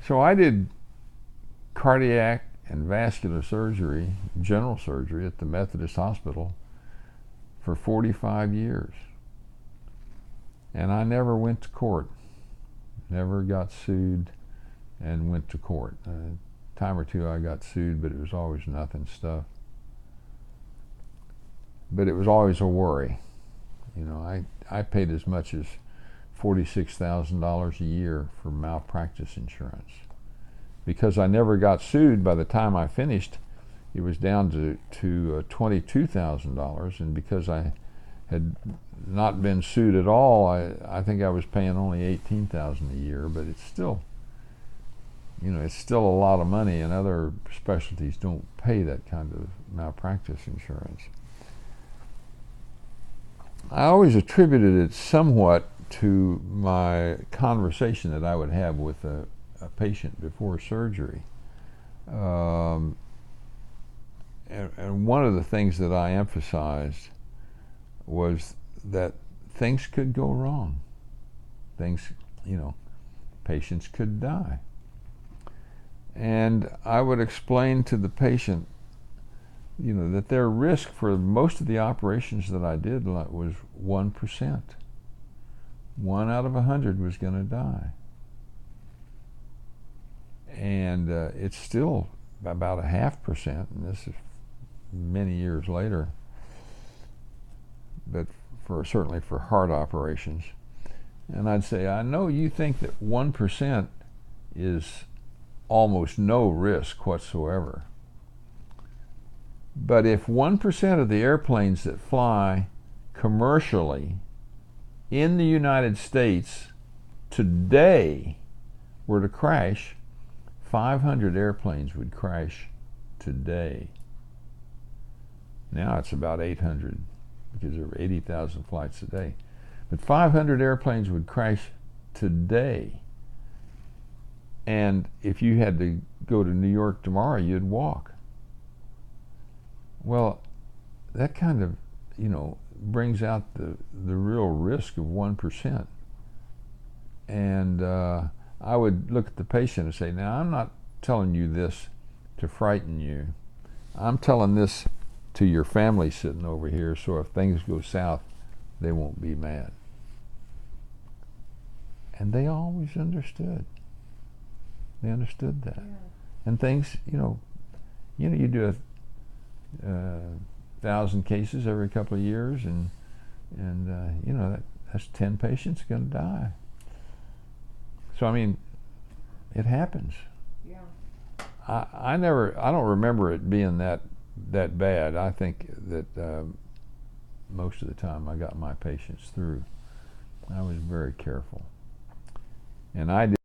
So I did cardiac and vascular surgery, general surgery at the Methodist Hospital for 45 years. And I never went to court, never got sued and went to court. A time or two I got sued, but it was always nothing stuff. But it was always a worry. You know, I paid as much as $46,000 a year for malpractice insurance. Because I never got sued, by the time I finished, it was down to $22,000, and because I had not been sued at all, I think I was paying only $18,000 a year, but it's still, you know, it's still a lot of money, and other specialties don't pay that kind of malpractice insurance. I always attributed it somewhat to my conversation that I would have with a patient before surgery. And one of the things that I emphasized was that things could go wrong. Things, you know, patients could die. And I would explain to the patient, you know, that their risk for most of the operations that I did was 1%. 1 out of 100 was going to die. And it's still about 0.5%, and this is many years later, but certainly for heart operations. And I'd say, I know you think that 1% is almost no risk whatsoever. But if 1% of the airplanes that fly commercially in the United States today were to crash, 500 airplanes would crash today. Now it's about 800 because there are 80,000 flights a day. But 500 airplanes would crash today. And if you had to go to New York tomorrow, you'd walk. Well, that kind of, you know, brings out the real risk of 1%. And I would look at the patient and say, now I'm not telling you this to frighten you. I'm telling this to your family sitting over here, so if things go south, they won't be mad. And they always understood. They understood that. Yeah. And things, you do 1,000 cases every couple of years, and that's 10 patients going to die. So I mean, it happens. Yeah. I don't remember it being that bad. I think that most of the time I got my patients through. I was very careful, and I did.